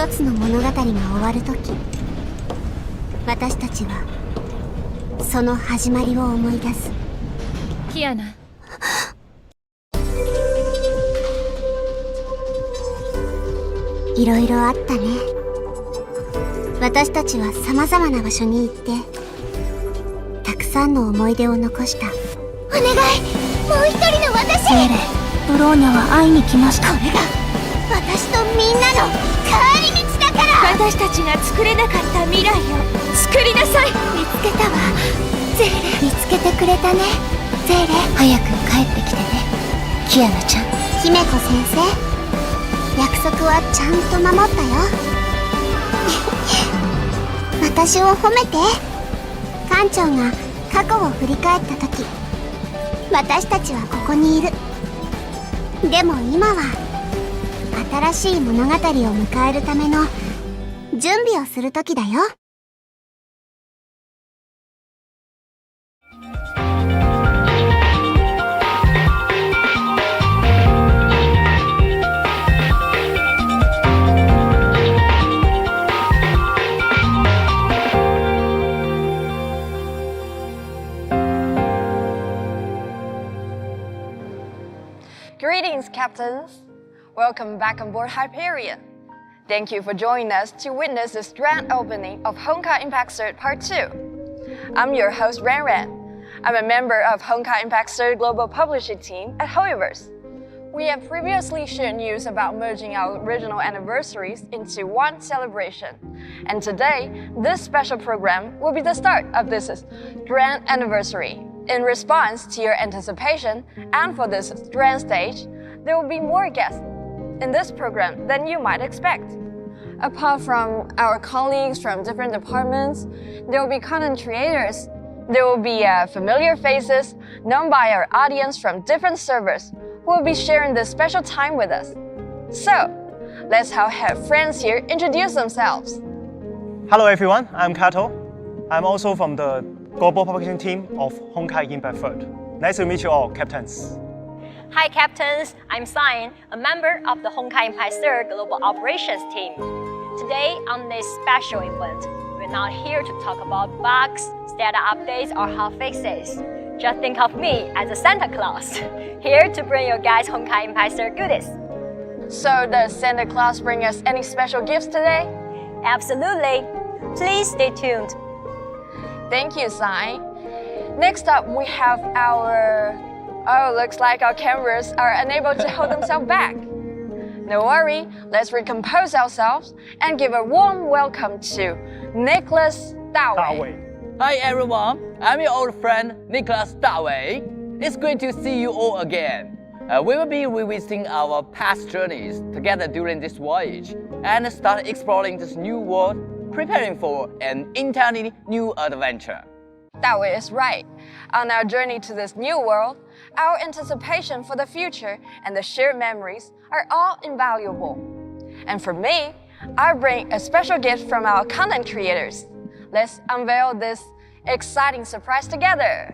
一つの物語が終わるとき、私たちはその始まりを思い出す。キアナ。いろいろあったね。私たちは様々な場所に行ってたくさんの思い出を残した。お願い、もう一人の私。ゼレ、ブローニャは会いに来ました。これが私とみんなの帰り道だから。私たちが作れなかった未来を作りなさい。見つけたわ、ゼレ。見つけてくれたね、ゼレ。早く帰ってきてね、キアナちゃん。姫子先生、約束はちゃんと守ったよ。私を褒めて。館長が過去を振り返った時、私たちはここにいる。でも今は新しい物語を迎えるための準備をする時だよ。Greetings, captains! Welcome back on board Hyperion. Thank you for joining us to witness this grand opening of Honkai Impact 3rd Part 2. I'm your host, Ran. I'm a member of Honkai Impact 3rd Global Publishing Team at Hoyoverse. We have previously shared news about merging our original anniversaries into one celebration. And today, this special program will be the start of this grand anniversary. In response to your anticipation, and for this grand stage, there will be more guests in this program than you might expect. Apart from our colleagues from different departments, there will be content creators. There will be familiar faces known by our audience from different servers who will be sharing this special time with us. So, let's have friends here introduce themselves. Hello everyone, I'm Kato. I'm also from the Global Publishing Team of Honkai Impact 3rd. Nice to meet you all, captains. Hi captains, I'm Sign, a member of the Honkai Impact 3rd Global Operations Team. Today, on this special event, we're not here to talk about bugs, status updates, or hotfixes. Just think of me as a Santa Claus, here to bring you guys Honkai Impact 3rd goodies. So does Santa Claus bring us any special gifts today? Absolutely. Please stay tuned. Thank you, Sai. Next up, we have looks like our cameras are unable to hold themselves back. No worry, let's recompose ourselves and give a warm welcome to Nicholas Dawei. Hi everyone, I'm your old friend Nicholas Dawei. It's great to see you all again. We will be revisiting our past journeys together during this voyage and start exploring this new world, preparing for an entirely new adventure. Dawei is right. On our journey to this new world, our anticipation for the future and the shared memories are all invaluable. And for me, I bring a special gift from our content creators. Let's unveil this exciting surprise together.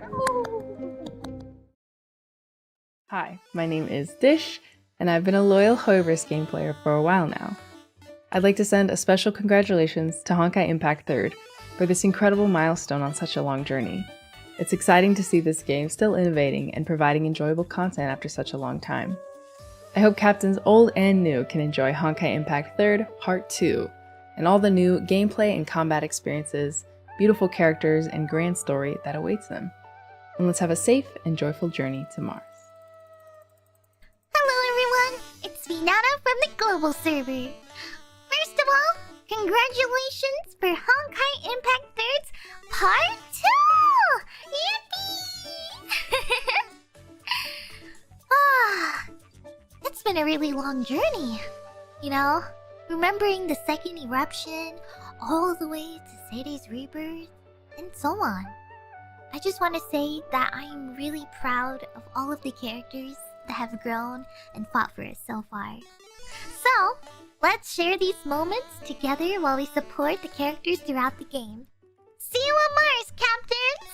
Hi, my name is Dish, and I've been a loyal Hoyoverse game player for a while now. I'd like to send a special congratulations to Honkai Impact 3rd for this incredible milestone on such a long journey. It's exciting to see this game still innovating and providing enjoyable content after such a long time. I hope captains old and new can enjoy Honkai Impact 3rd Part 2 and all the new gameplay and combat experiences, beautiful characters, and grand story that awaits them. And let's have a safe and joyful journey to Mars. Hello everyone, it's Vinata from the global server. First of all, congratulations for Honkai Impact 3rd's Part 2! Yippee! It's been a really long journey. You know, remembering the second eruption, all the way to Seidei's rebirth, and so on. I just want to say that I am really proud of all of the characters that have grown and fought for us so far. So, let's share these moments together while we support the characters throughout the game. See you on Mars, Captains!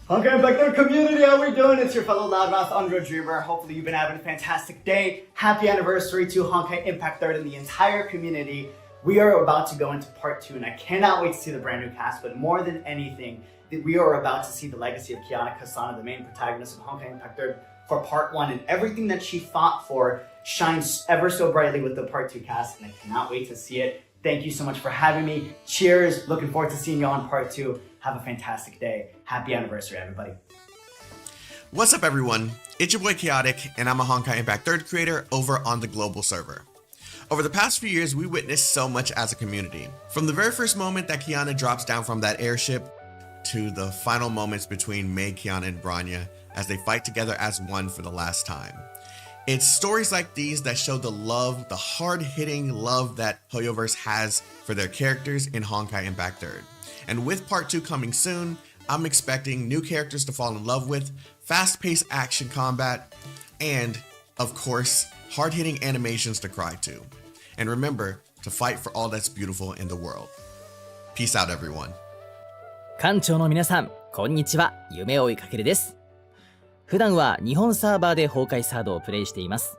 Honkai Impact 3rd community, how we doing? It's your fellow Loudmouth Andro Dreamer. Hopefully you've been having a fantastic day. Happy anniversary to Honkai Impact 3rd and the entire community. We are about to go into part 2, and I cannot wait to see the brand new cast, but more than anything, we are about to see the legacy of Kiana Kasana, the main protagonist of Honkai Impact 3rd, for part 1, and everything that she fought for shines ever so brightly with the part 2 cast, and I cannot wait to see it. Thank you so much for having me. Cheers. Looking forward to seeing you on part 2. Have a fantastic day. Happy anniversary, everybody. What's up, everyone? It's your boy Chaotic, and I'm a Honkai Impact 3rd creator over on the global server. Over the past few years, we witnessed so much as a community. From the very first moment that Kiana drops down from that airship, to the final moments between Mei, Kiana, and Bronya as they fight together as one for the last time. It's stories like these that show the love, the hard-hitting love that Hoyoverse has for their characters in Honkai Impact 3rd. And with part 2 coming soon, I'm expecting new characters to fall in love with, fast-paced action combat, and, of course, hard-hitting animations to cry to. And remember to fight for all that's beautiful in the world. Peace out, everyone. 館長の皆さん、こんにちは。夢追いかけるです。普段は日本サーバーで崩壊サードをプレイしています。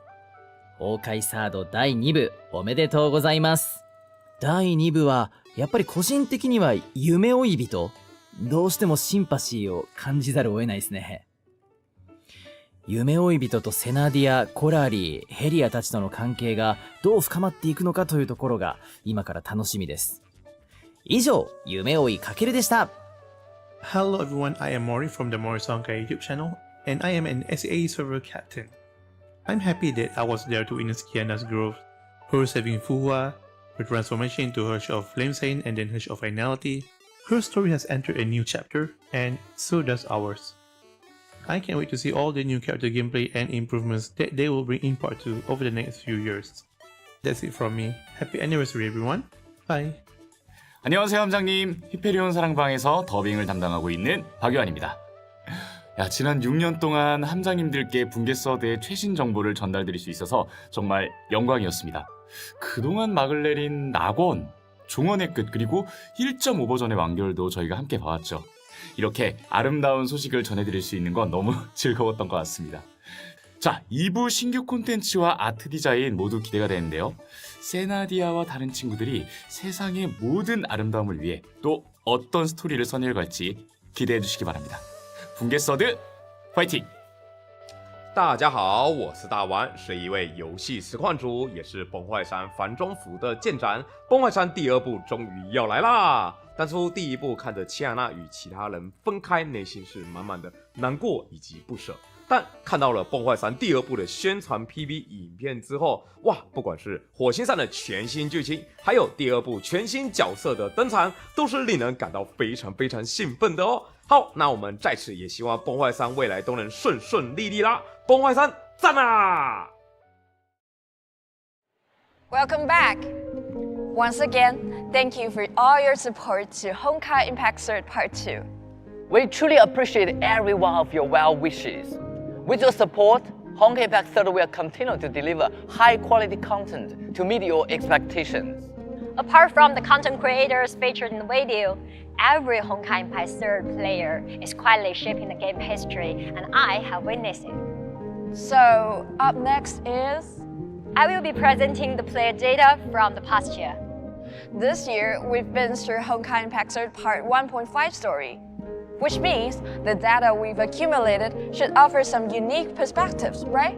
崩壊サード第2部おめでとうございます。第2部はやっぱり個人的には夢追い人、どうしてもシンパシーを感じざるを得ないですね。夢追い人とセナディア、コラリー、ヘリアたちとの関係がどう深まっていくのかというところが今から楽しみです。以上、夢追いかけるでした。Hello everyone, I am Mori from the Mori's Honkai YouTube channel, and I am an SA server captain. I'm happy that I was there to witness Kiana's growth, her saving Fuwa, her transformation into Hush of Flamesane and then Hush of Finality. Her story has entered a new chapter, and so does ours. I can't wait to see all the new character gameplay and improvements that they will bring in part 2 over the next few years. That's it from me. Happy anniversary everyone. Bye. 안녕하세요 함장님. 히페리온 사랑방에서 더빙을 담당하고 있는 박유한입니다. 지난 6년 동안 함장님들께 붕괴3rd의 최신 정보를 전달드릴 수 있어서 정말 영광이었습니다. 그동안 막을 내린 낙원, 종언의 끝, 그리고 1.5 버전의 완결도 저희가 함께 봐왔죠. 이렇게 아름다운 소식을 전해드릴 수 있는 건 너무 즐거웠던 것 같습니다. 자, 2부 신규 콘텐츠와 아트 디자인 모두 기대가 되는데요. 세나디아와 다른 친구들이 세상의 모든 아름다움을 위해 또 어떤 스토리를 선율할지 기대해 주시기 바랍니다. 붕괴3rd 파이팅! 大家好，我是大丸，是一位游戏实况主，也是崩坏3繁中服的舰长。崩坏3第2部终于要来啦！当初第1部看着齐亚娜与其他人分开，内心是满满的难过以及不舍。但看到了崩坏3第2部的宣传 PV 影片之后，哇，不管是火星上的全新剧情，还有第2部全新角色的登场，都是令人感到非常非常兴奋的哦。好，那我们在此也希望崩坏3未来都能顺顺利利啦！崩坏3赞啊！ Welcome back! Once again, thank you for all your support to Honkai Impact 3rd Part 2. We truly appreciate every one of your well wishes. With your support, Honkai Impact 3rd will continue to deliver high-quality content to meet your expectations. Apart from the content creators featured in the video, every Honkai Impact 3rd player is quietly shaping the game history, and I have witnessed it. So, up next is... I will be presenting the player data from the past year. This year, we've been through Honkai Impact 3rd Part 1.5 story, which means the data we've accumulated should offer some unique perspectives, right?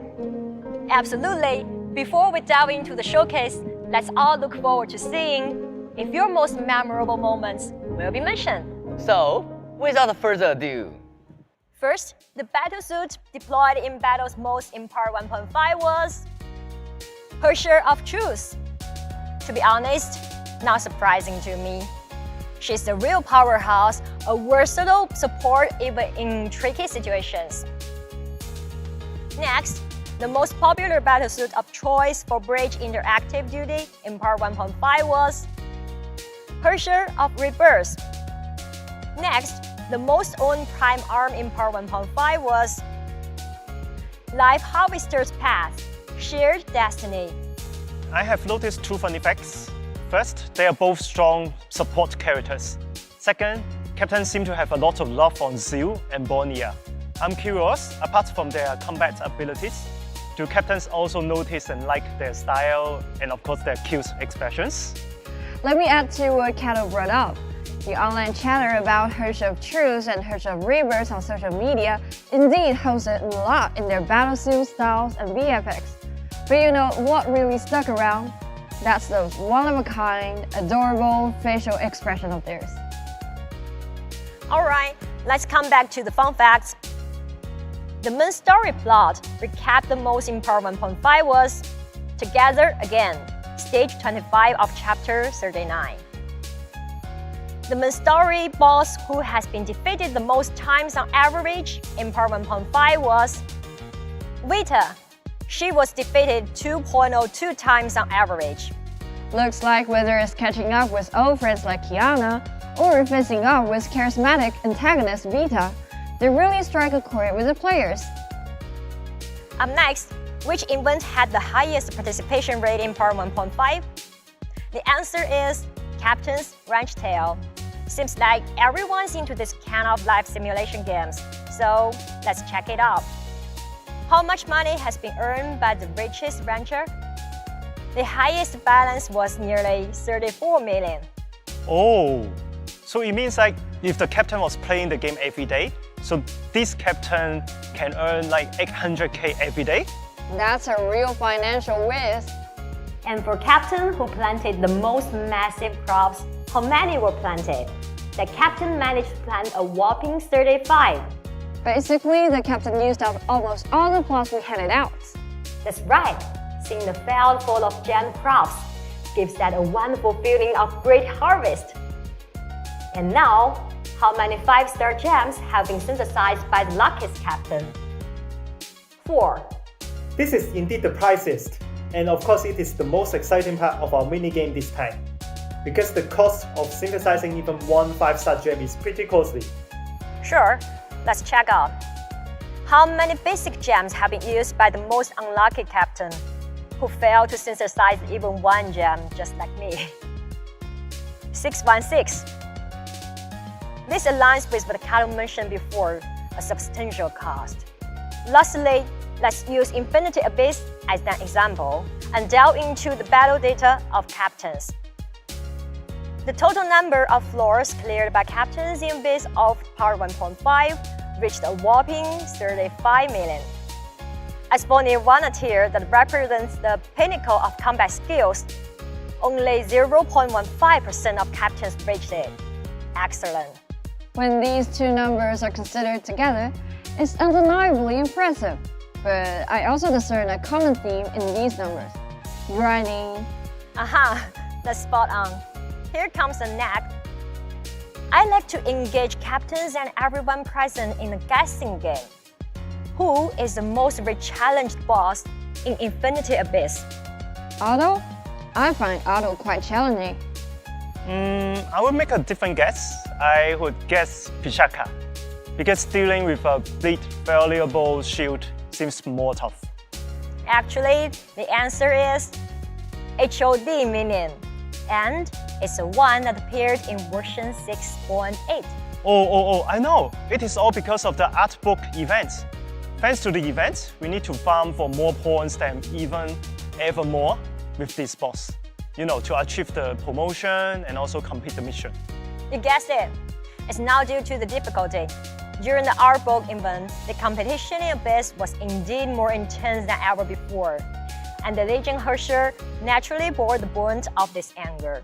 Absolutely. Before we dive into the showcase, let's all look forward to seeing if your most memorable moments will be mentioned. So, without further ado, first, the battlesuit deployed in battles most in Part 1.5 was her share of truth. To be honest, not surprising to me. She's the real powerhouse, a versatile support even in tricky situations. Next, the most popular battlesuit of choice for Bridge interactive duty in Part 1.5 was her share of Rebirth. Next, the most owned Prime Arm in Part 1.5 was Life Harvester's Path, Shared Destiny. I have noticed 2 fun effects. First, they are both strong support characters. Second, captains seem to have a lot of love on Zeal and Bornea. I'm curious, apart from their combat abilities, do captains also notice and like their style and of course their cute expressions? Let me add to what Kato brought up. The online chatter about Hearts of Truth and Hearts of Rebirth on social media indeed hosted a lot in their battlesuit styles and VFX. But you know what really stuck around? That's those one-of-a-kind, adorable facial expression of theirs. Alright, let's come back to the fun facts. The main story plot recap the most important 1.5 was Together Again, stage 25 of chapter 39. The main story boss who has been defeated the most times on average in part 1.5 was Vita. She was defeated 2.02 times on average. Looks like whether it's catching up with old friends like Kiana or facing off with charismatic antagonist Vita, they really strike a chord with the players. Up next, which event had the highest participation rate in part 1.5? The answer is Captain's Ranch Tale. Seems like everyone's into this kind of life simulation games, so let's check it out. How much money has been earned by the richest rancher? The highest balance was nearly 34 million. Oh, so it means like if the captain was playing the game every day, so this captain can earn like 800k every day? That's a real financial whiz. And for captain who planted the most massive crops, how many were planted? The captain managed to plant a whopping 35. Basically, the captain used up almost all the plots we handed out. That's right. Seeing the field full of jam crops gives that a wonderful feeling of great harvest. And now, how many 5-star gems have been synthesized by the luckiest captain? 4. This is indeed the priciest, and of course it is the most exciting part of our minigame this time, because the cost of synthesizing even one 5-star gem is pretty costly. Sure, let's check out. How many basic gems have been used by the most unlucky captain, who failed to synthesize even one gem, just like me? 616. This aligns with what Kato mentioned before, a substantial cost. Lastly, let's use Infinity Abyss as an example and delve into the battle data of captains. The total number of floors cleared by captains in Abyss of Part 1.5 reached a whopping 35 million. As for Nirvana tier that represents the pinnacle of combat skills, only 0.15% of captains reached it. Excellent. When these two numbers are considered together, it's undeniably impressive. But I also discern a common theme in these numbers. Grinding. Aha, that's spot on. Here comes the knack. I like to engage captains and everyone present in a guessing game. Who is the most re-challenged boss in Infinity Abyss? Otto? I find Otto quite challenging. I would make a different guess. I would guess Pichaka, because dealing with a bleed valuable shield seems more tough. Actually, the answer is HOD minion, and it's the one that appeared in version 6.8. Oh, I know. It is all because of the art book events. Thanks to the events, we need to farm for more points than even ever more with this boss. You know, to achieve the promotion and also complete the mission. You guessed it. It's now due to the difficulty. During the art book event, the competition in Abyss was indeed more intense than ever before, and the Legion Hersher naturally bore the brunt of this anger.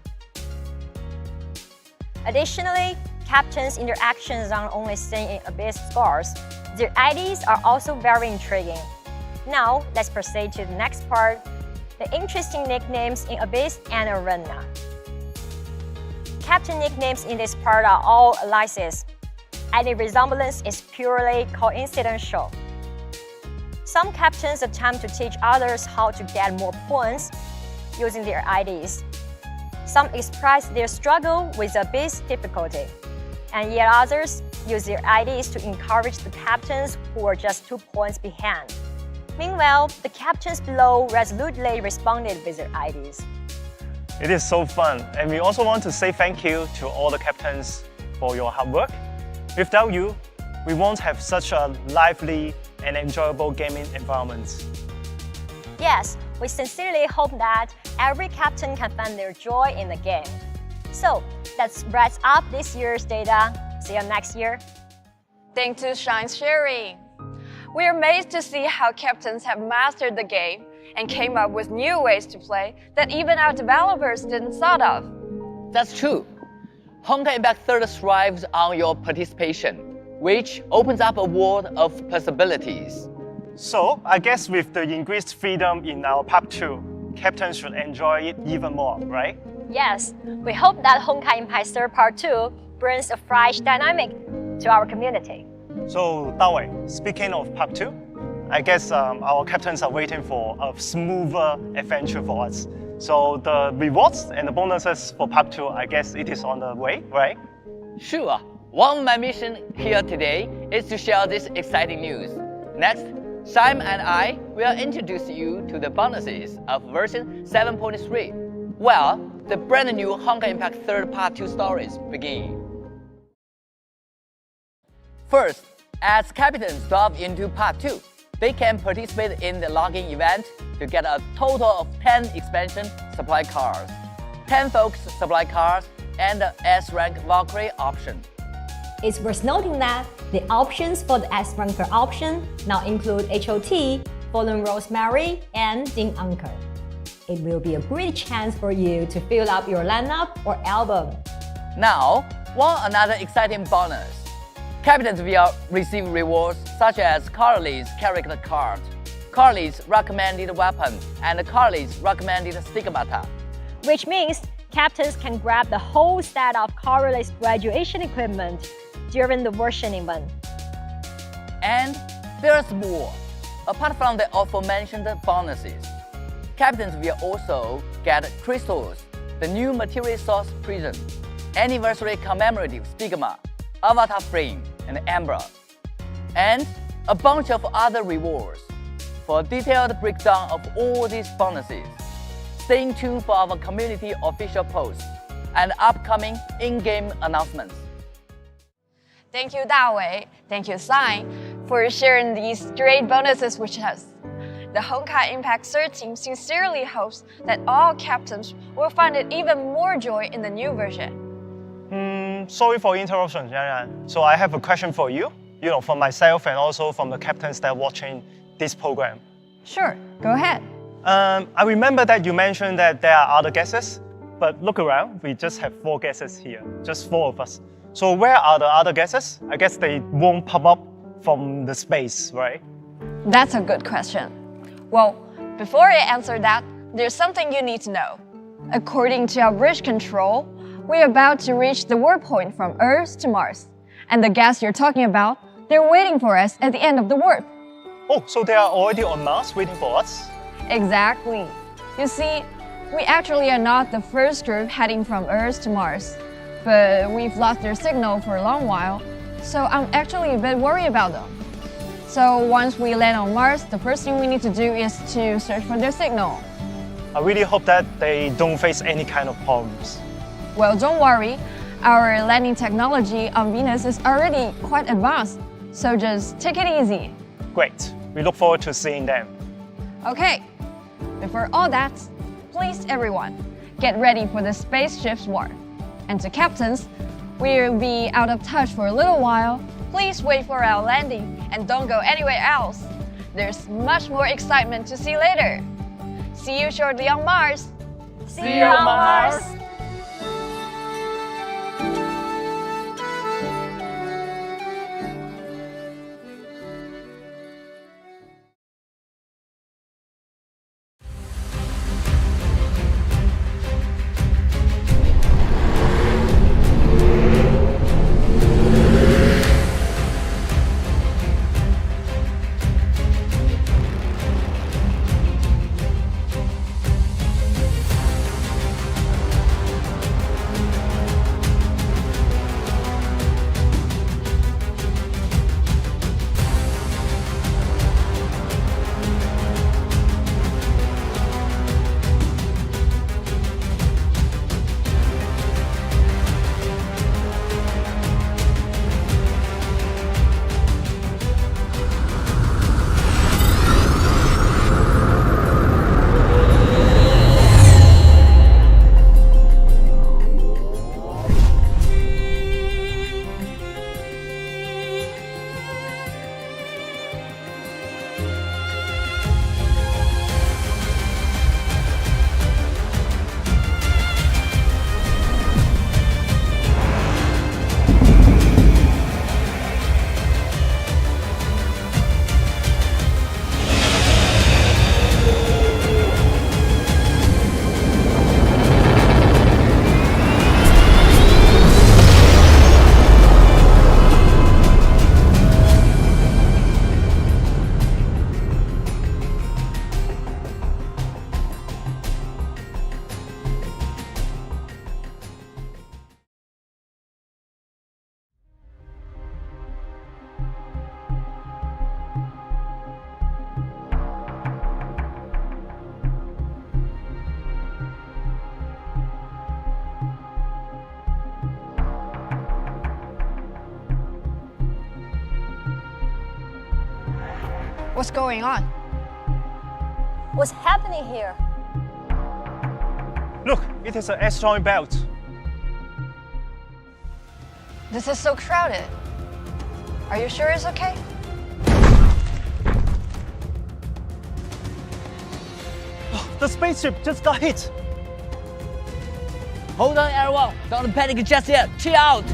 Additionally, captains' interactions aren't only seen in Abyss scars. Their IDs are also very intriguing. Now, let's proceed to the next part, the interesting nicknames in Abyss and Arena. Captain nicknames in this part are all aliases. Any resemblance is purely coincidental. Some captains attempt to teach others how to get more points using their IDs. Some express their struggle with Abyss difficulty, and yet others use their IDs to encourage the captains who are just 2 points behind. Meanwhile, the captains below resolutely responded with their IDs. It is so fun, and we also want to say thank you to all the captains for your hard work. Without you, we won't have such a lively and enjoyable gaming environment. Yes, we sincerely hope that every captain can find their joy in the game. So that wraps up this year's data. See you next year. Thanks to Shine's sharing. We're amazed to see how captains have mastered the game and came up with new ways to play that even our developers didn't thought of. That's true. Honkai Impact 3rd thrives on your participation, which opens up a world of possibilities. So, I guess with the increased freedom in our Part 2, captains should enjoy it even more, right? Yes, we hope that Honkai Impact 3rd Part 2 brings a fresh dynamic to our community. So, Dawei, speaking of Part 2, I guess our captains are waiting for a smoother adventure for us. So the rewards and the bonuses for Part 2, I guess it is on the way, right? Sure. One of my missions here today is to share this exciting news. Next, Simon and I will introduce you to the bonuses of version 7.3, where the brand new Honkai Impact 3rd Part 2 stories begin. First, as captains drop into Part 2, they can participate in the login event to get a total of 10 expansion supply cards, 10 focus supply cards, and the S-rank Valkyrie option. It's worth noting that the options for the S-ranker option now include HOT, Fallen Rosemary, and Ding Anchor. It will be a great chance for you to fill up your lineup or album. Now, another exciting bonus. Captains will receive rewards such as Carly's character card, Carly's recommended weapon, and Carly's recommended stigmata. Which means captains can grab the whole set of Carly's graduation equipment during the version event. And there's more. Apart from the aforementioned bonuses, captains will also get crystals, the new material source prism, anniversary commemorative stigma, avatar frame, and emblem, and a bunch of other rewards. For a detailed breakdown of all these bonuses, stay tuned for our community official posts and upcoming in-game announcements. Thank you, Dawei. Thank you, Sai, for sharing these great bonuses with us. The Honkai Impact 3rd team sincerely hopes that all captains will find it even more joy in the new version. Sorry for interruption, Yan. So I have a question for you, from myself and also from the captains that are watching this program. Sure, go ahead. I remember that you mentioned that there are other guesses, but look around, we just have 4 guesses here, just 4 of us. So where are the other guesses? I guess they won't pop up from the space, right? That's a good question. Well, before I answer that, there's something you need to know. According to our bridge control, we're about to reach the warp point from Earth to Mars. And the guests you're talking about, they're waiting for us at the end of the warp. Oh, so they are already on Mars waiting for us? Exactly. You see, we actually are not the first group heading from Earth to Mars. But we've lost their signal for a long while, so I'm actually a bit worried about them. So once we land on Mars, the first thing we need to do is to search for their signal. I really hope that they don't face any kind of problems. Well, don't worry. Our landing technology on Venus is already quite advanced, so just take it easy. Great. We look forward to seeing them. Okay. Before all that, please everyone, get ready for the spaceship's warp. And to captains, we'll be out of touch for a little while. Please wait for our landing and don't go anywhere else. There's much more excitement to see later. See you shortly on Mars. See you on Mars. What's going on? What's happening here? Look, it is an asteroid belt. This is so crowded. Are you sure it's okay? The spaceship just got hit. Hold on, everyone. Don't panic just yet. Chill out.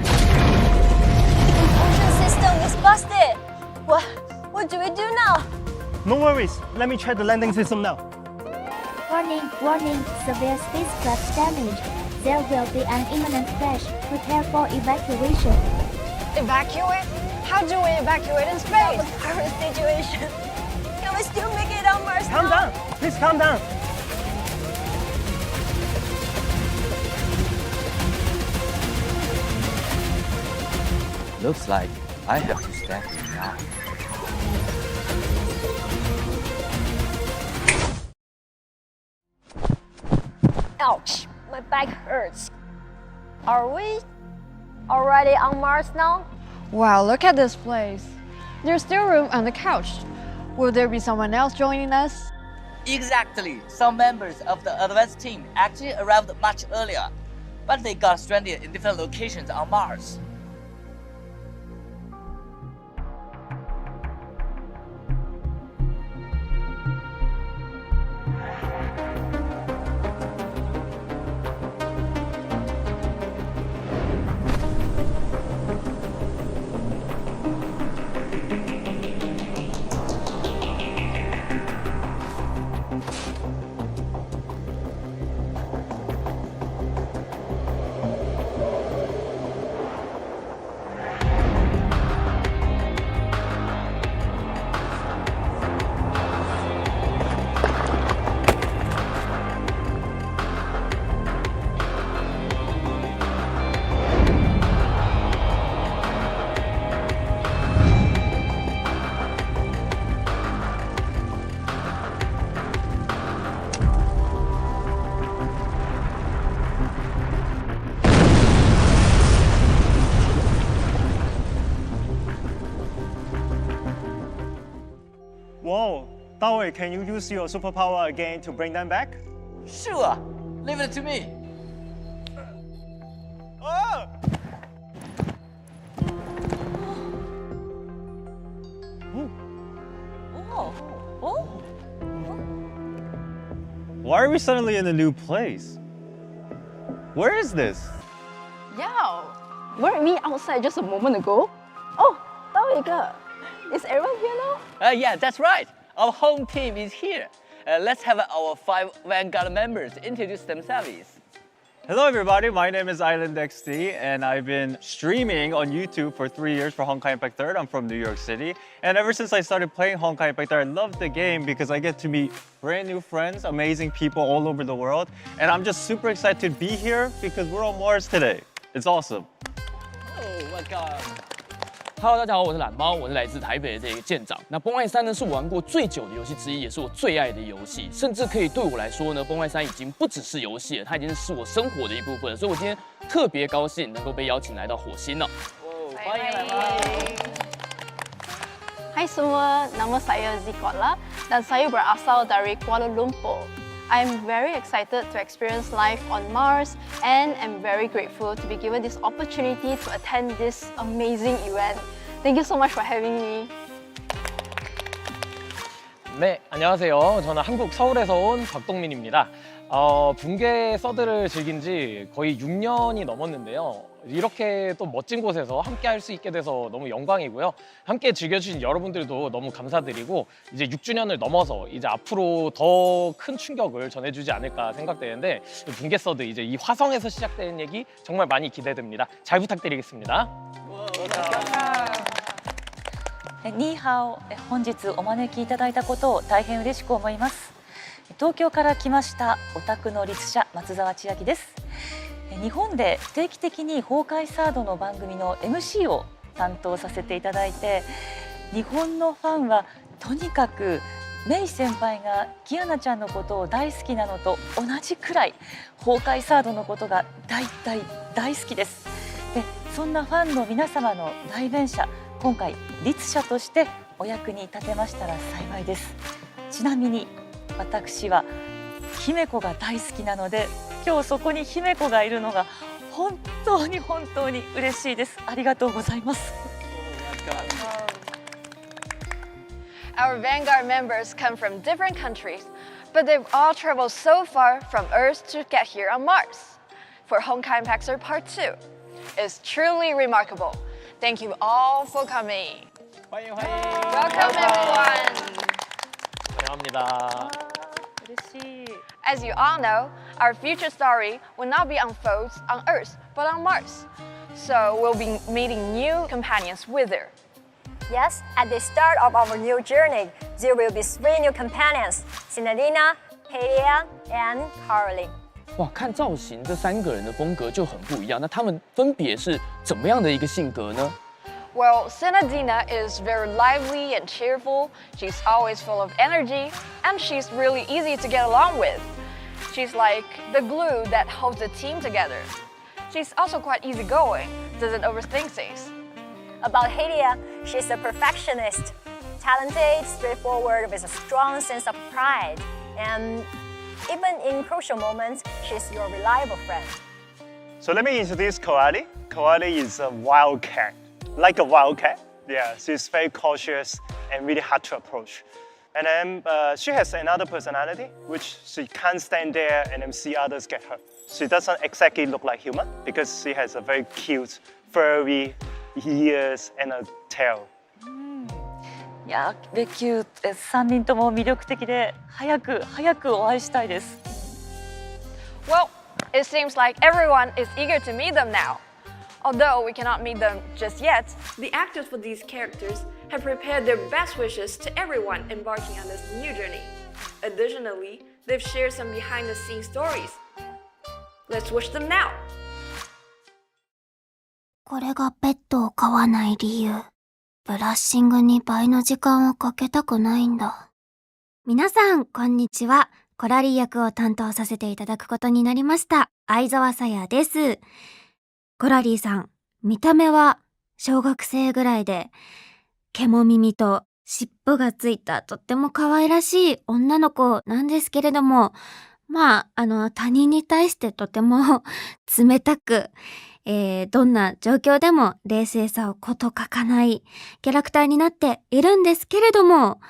Propulsion system is busted. What do we do now? No worries. Let me check the landing system now. Warning, warning, severe spacecraft damage. There will be an imminent crash. Prepare for evacuation. Evacuate? How do we evacuate in space? Current situation. Can we still make it on Mars Calm now? down. Please calm down. Looks like I have to step in now. Ouch, my back hurts. Are we already on Mars now? Wow, look at this place. There's still room on the couch. Will there be someone else joining us? Exactly. Some members of the advanced team actually arrived much earlier, but they got stranded in different locations on Mars. Whoa, Dawei, can you use your superpower again to bring them back? Sure. Leave it to me. Oh! Why are we suddenly in a new place? Where is this? Yeah, weren't we outside just a moment ago? Oh, 따웨이꺼. Is everyone here now? Yeah, that's right. Our home team is here. Let's have our 5 Vanguard members introduce themselves. Hello everybody, my name is IslandXD and I've been streaming on YouTube for 3 years for Honkai Impact 3rd. I'm from New York City. And ever since I started playing Honkai Impact 3rd, I love the game because I get to meet brand new friends, amazing people all over the world. And I'm just super excited to be here because we're on Mars today. It's awesome. Oh, welcome. Hello， 大家好，我是懒猫，我是来自台北的这个舰长。那崩坏3呢是我玩过最久的游戏之一，也是我最爱的游戏，甚至可以对我来说呢，崩坏3已经不只是游戏了，它已经是我生活的一部分了。所以我今天特别高兴能够被邀请来到火星了。欢迎来吗？ Hai semua, nama saya zKodla dan saya berasal dari Kuala Lumpur. I'm very excited to experience life on Mars and am very grateful to be given this opportunity to attend this amazing event. Thank you so much for having me. 네, 안녕하세요. 저는 한국 서울에서 온 박동민입니다. 붕괴 3rd를 즐긴 지 거의 6년이 넘었는데요. 이렇게 또 멋진 곳에서 함께 할 수 있게 돼서 너무 영광이고요. 함께 즐겨주신 여러분들도 너무 감사드리고 이제 6주년을 넘어서 이제 앞으로 더 큰 충격을 전해주지 않을까 생각되는데 붕괴 3rd 이제 이 화성에서 시작되는 얘기 정말 많이 기대됩니다. 잘 부탁드리겠습니다. ニーハオ、本日お招きいただいたことを大変嬉しく思います。東京から来ましたオタクの律者松沢千秋です。日本で定期的に崩壊3rdの番組の MC を担当させていただいて、日本のファンはとにかくメイ先輩がキアナちゃんのことを大好きなのと同じくらい崩壊3rdのことが大好きです。で、そんなファンの皆様の代弁者、今回律者としてお役に立てましたら幸いです。ちなみに私は姫子が大好きなので、今日そこに姫子がいるのが本当に本当に嬉しいです。ありがとうございます。Our Vanguard members come from different countries, but they've all traveled so far from Earth to get here on Mars for Honkai Impact Third Part 2. It's truly remarkable. Thank you all for coming. Welcome everyone. 환영합니다. As you all know, our future story will not be unfolded on Earth, but on Mars. So we'll be meeting new companions with her. Yes, at the start of our new journey, there will be 3 new companions: Sinadina, Helia, and Caroline. 哇，看造型，这3个人的风格就很不一样。那他们分别是怎么样的一个性格呢？ Well, Sinadina is very lively and cheerful. She's always full of energy, and she's really easy to get along with. She's like the glue that holds the team together. She's also quite easygoing, doesn't overthink things. About Helia, she's a perfectionist, talented, straightforward, with a strong sense of pride, and even in crucial moments, she's your reliable friend. So let me introduce Koali. Koali is a wild cat, like a wild cat. Yeah, she's very cautious and really hard to approach. And then she has another personality, which she can't stand there and then see others get hurt. She doesn't exactly look like human because she has a very cute, furry ears and a tail. いや、ベキュー3人とも魅力的で、早くお会いしたいです。Well, it seems like everyone is eager to meet them now. Although we cannot meet them just yet, the actors for these characters have prepared their best wishes to everyone embarking on this new journey. Additionally, they've shared some behind-the-scenes stories. Let's wish them now. これがペットを飼わない理由。ブラッシングに倍の時間をかけたくないんだ。皆さん、こんにちは。コラリー役を担当させていただくことになりました。相沢さやです。コラリーさん、見た目は小学生ぐらいで、毛も耳と尻尾がついたとっても可愛らしい女の子なんですけれども、他人に対してとても冷たく、どんな状況でも冷静さをこと書かないキャラクターになっているんですけれども、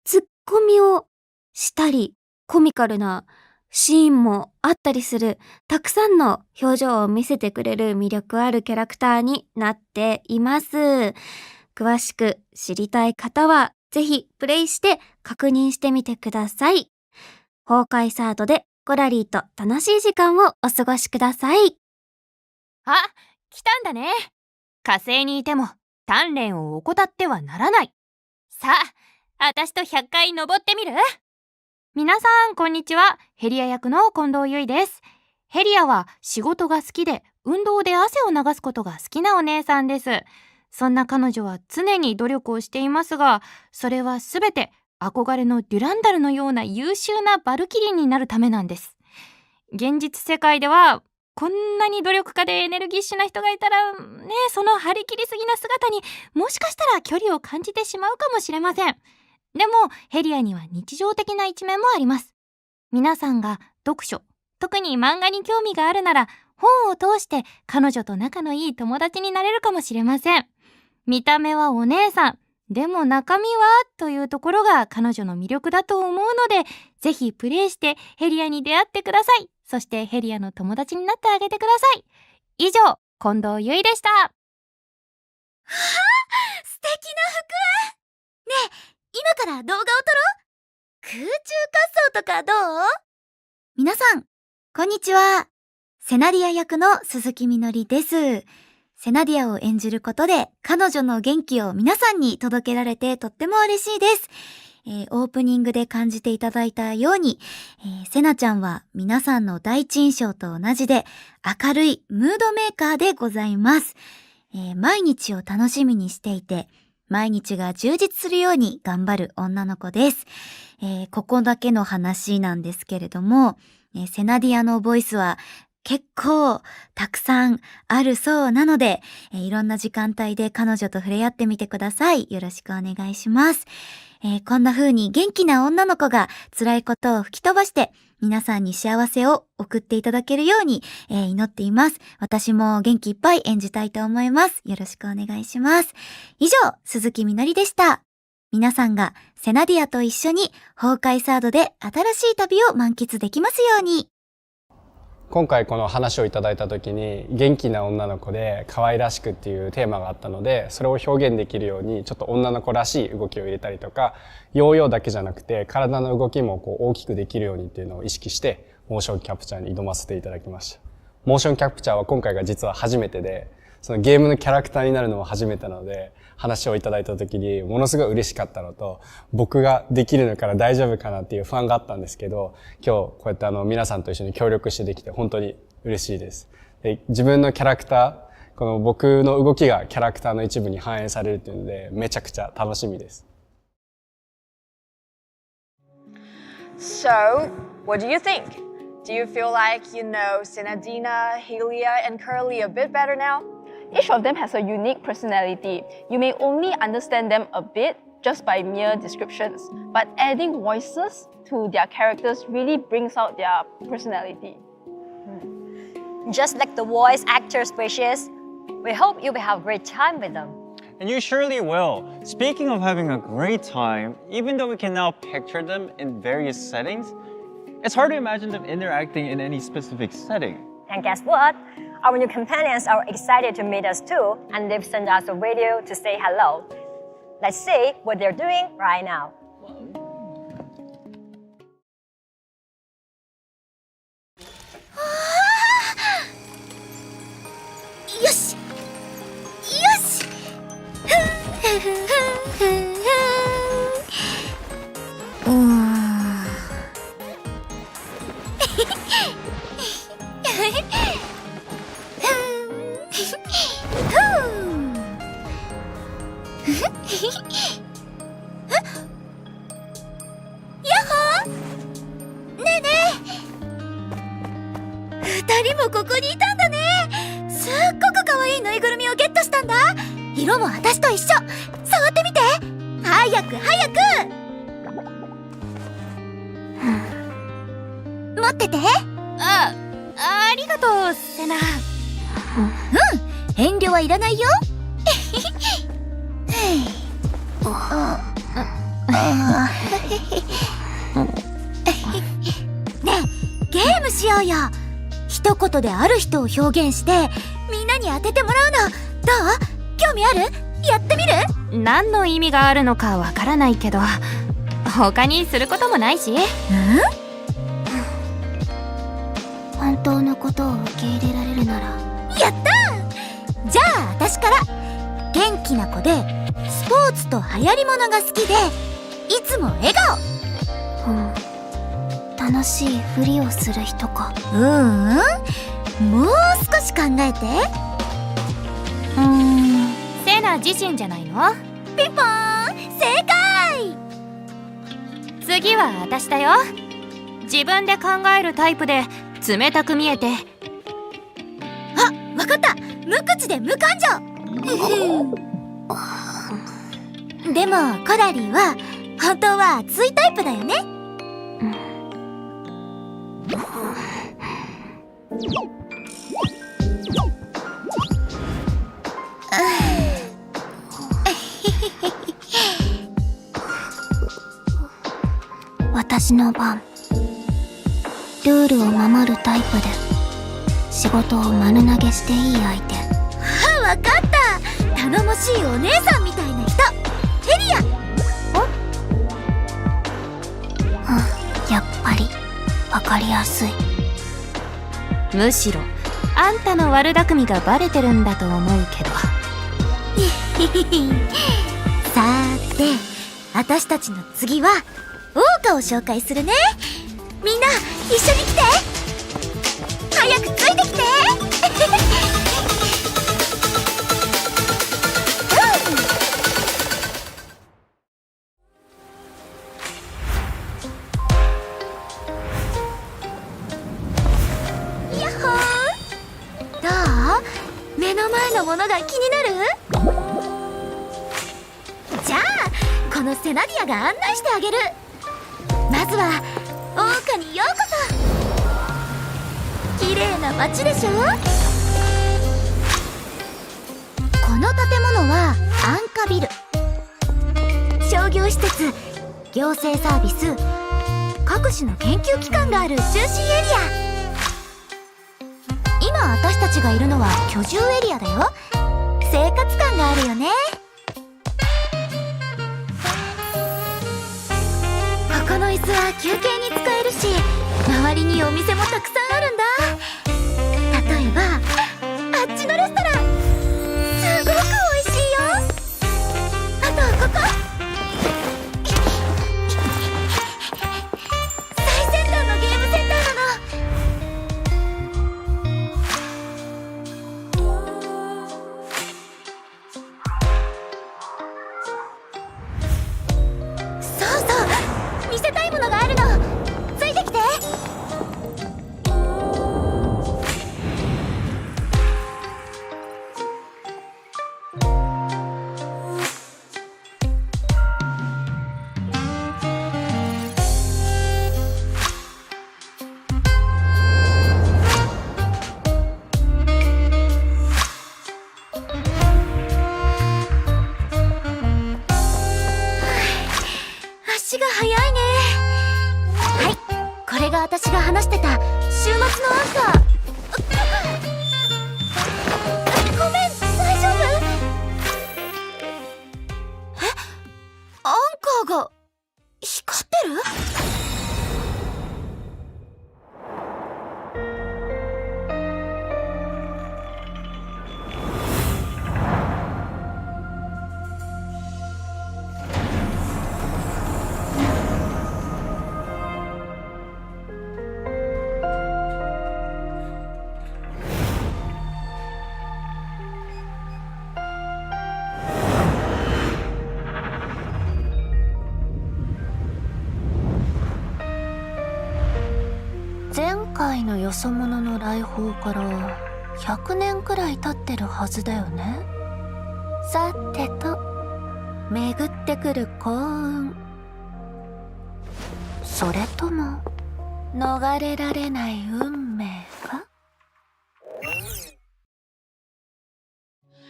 ツッコミをしたり、コミカルなシーンもあったりする、たくさんの表情を見せてくれる魅力あるキャラクターになっています。詳しく知りたい方は、ぜひプレイして確認してみてください。崩壊サードでコラリーと楽しい時間をお過ごしください。あ、来たんだね。火星にいても鍛錬を怠ってはならない。さあ、私と100回登ってみる？皆さん、こんにちは。ヘリア役の近藤優衣です。ヘリアは仕事が好きで、運動で汗を流すことが好きなお姉さんです。そんな彼女は常に努力をしていますが、それはすべて憧れのデュランダルのような優秀なバルキリーになるためなんです。現実世界では、こんなに努力家でエネルギッシュな人がいたら、その張り切りすぎな姿にもしかしたら距離を感じてしまうかもしれません。でも、ヘリアには日常的な一面もあります。皆さんが読書、特に漫画に興味があるなら、本を通して彼女と仲のいい友達になれるかもしれません。見た目はお姉さん、でも中身はというところが彼女の魅力だと思うので、ぜひプレイしてヘリアに出会ってください。そしてヘリアの友達になってあげてください。以上、近藤優衣でした。はあ、素敵な服！ねえ、今から動画を撮ろう？空中滑走とかどう？皆さん、こんにちは。セナディア役の鈴木みのりです。セナディアを演じることで彼女の元気を皆さんに届けられてとっても嬉しいです。オープニングで感じていただいたように、セナちゃんは皆さんの第一印象と同じで明るいムードメーカーでございます。毎日を楽しみにしていて、毎日が充実するように頑張る女の子です。ここだけの話なんですけれども、セナディアのボイスは結構たくさんあるそうなので、いろんな時間帯で彼女と触れ合ってみてください。よろしくお願いします。こんな風に元気な女の子が辛いことを吹き飛ばして皆さんに幸せを送っていただけるように、祈っています。私も元気いっぱい演じたいと思います。よろしくお願いします。以上、鈴木みのりでした。皆さんがセナディアと一緒に崩壊サードで新しい旅を満喫できますように。今回この話をいただいた時に元気な女の子で可愛らしくっていうテーマがあったので、それを表現できるようにちょっと女の子らしい動きを入れたりとか、ヨーヨーだけじゃなくて体の動きも大きくできるようにっていうのを意識してモーションキャプチャーに挑ませていただきました。モーションキャプチャーは今回が実は初めてで、そのゲームのキャラクターになるのも初めてなので、話をいただいた時にものすごい嬉しかったのと、僕ができるのから大丈夫かなっていう不安があったんですけど、今日こうやって皆さんと一緒に協力してできて本当に嬉しいです。で、自分のキャラクター、この僕の動きがキャラクターの一部に反映されるっていうので、めちゃくちゃ楽しみです。So, what do you think? Do you feel like you know Senadina, Helia, and Curly a bit better now? Each of them has a unique personality. You may only understand them a bit just by mere descriptions, but adding voices to their characters really brings out their personality. Just like the voice actors wishes, we hope you will have a great time with them. And you surely will. Speaking of having a great time, even though we can now picture them in various settings, it's hard to imagine them interacting in any specific setting. And guess what? Our new companions are excited to meet us too, and they've sent us a video to say hello. Let's see what they're doing right now. Yosh! Yosh! Yahoo! ねえねえ、2人もここにいたんだね。すっごく可愛いぬいぐるみをゲットしたんだ。色も私と一緒。触ってみて。早く早く。持ってて。ありがとう、セナ。遠慮はいらないよ。ねえ、ゲームしようよ。一言である人を表現してみんなに当ててもらうの。どう？興味ある？やってみる？何の意味があるのかわからないけど、他にすることもないし。本当のことを受け入れられるなら。やったー！じゃあ私から。元気な子でスポーツと流行り物が好きでいつも笑顔。楽しいふりをする人か。もう少し考えて。セナ自身じゃないの？ピンポーン、正解。次は私だよ。自分で考えるタイプで冷たく見えて。わかった。無口で無感情。でもコラリーは本当は熱いタイプだよね。私の番。ルールを守るタイプで仕事を丸投げしていい相手。わかった。頼もしいお姉さんみたいな人。ヘリア。やっぱりわかりやすい。むしろあんたの悪巧みがバレてるんだと思うけど。さーて、私たちの次は桜花を紹介するね。みんな一緒に来て。早くついてきて。やっほー。のが気になる？じゃあこのセナディアが案内してあげる。まずは桜花にようこそ。綺麗な街でしょ。この建物はアンカビル。商業施設、行政サービス、各種の研究機関がある中心エリア。今私たちがいるのは居住エリアだよ。生活感があるよね。ここの椅子は休憩に使えるし、周りにお店もたくさんあるんだ。例えばあっちのレストラン、すごく美味しいよ。あとここ、最先端のゲームセンターなの。そうそう、見せたいものがあるの。ついてきて。足が速いね。はい、これが私が話してた週末のアンカー。ごめん、大丈夫？アンカーが光ってる？前回のよそ者の来訪から100年くらい経ってるはずだよね。さてと、巡ってくる幸運、それとも逃れられない運命か？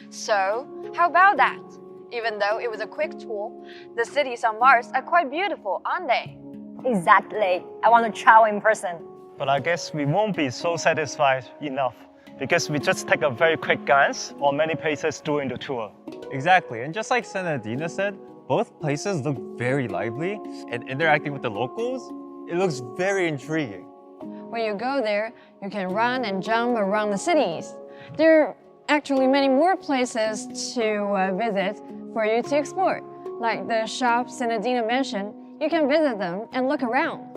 So, how about that? Even though it was a quick tour, the cities on Mars are quite beautiful, aren't they? Exactly. I want to travel in person. But I guess we won't be so satisfied enough because we just take a very quick glance on many places during the tour. Exactly, and just like Senadina said, both places look very lively, and interacting with the locals, it looks very intriguing. When you go there, you can run and jump around the cities. There are actually many more places to visit for you to explore. Like the shops Senadina mentioned, you can visit them and look around.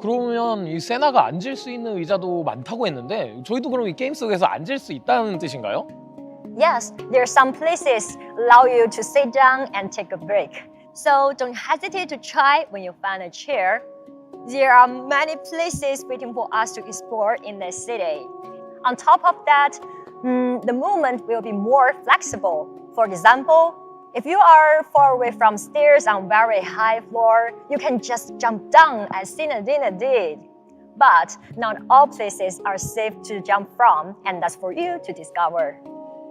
그러면 이 세나가 앉을 수 있는 의자도 많다고 했는데 저희도 그럼 이 게임 속에서 앉을 수 있다는 뜻인가요? Yes, there are some places allow you to sit down and take a break. So don't hesitate to try when you find a chair. There are many places waiting for us to explore in the city. On top of that, the movement will be more flexible. For example, if you are far away from stairs on very high floor, you can just jump down as Senadina did. But not all places are safe to jump from, and that's for you to discover.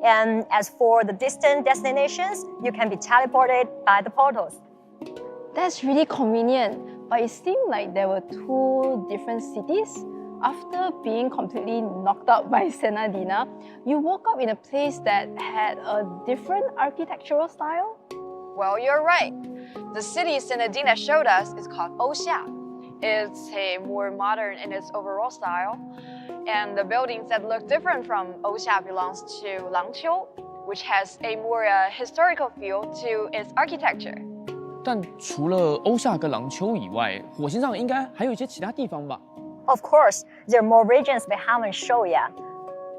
And as for the distant destinations, you can be teleported by the portals. That's really convenient, but it seemed like there were two different cities. After being completely knocked out by Senadina, you woke up in a place that had a different architectural style? Well, you're right. The city Senadina showed us is called Oxia. It's more modern in its overall style. And the buildings that look different from Oxia belongs to LanCat, which has a more historical feel to its architecture. 但除了欧夏跟廊丘以外，火星上应该还有一些其他地方吧？ Of course, there are more regions we haven't shown yet.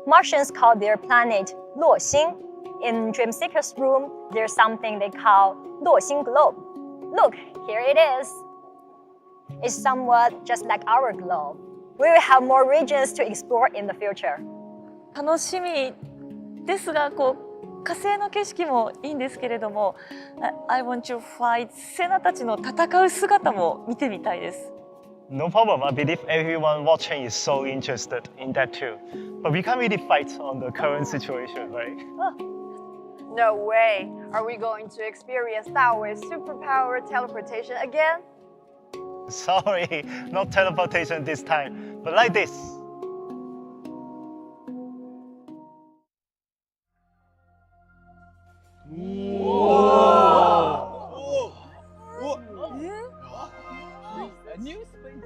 Martians call their planet 落星. In Dreamseeker's room, there's something they call 落星 globe. Look, here it is. It's somewhat just like our globe. We will have more regions to explore in the future. 楽しみ。ですがこう火星の景色もいいんですけれども、I want to fight セナたちの戦う姿も見てみたいです。No problem. I believe everyone watching is so interested in that too. But we can't really fight on the current situation, right? No way. Are we going to experience Dawei's superpower teleportation again? Sorry, not teleportation this time, but like this. A new space.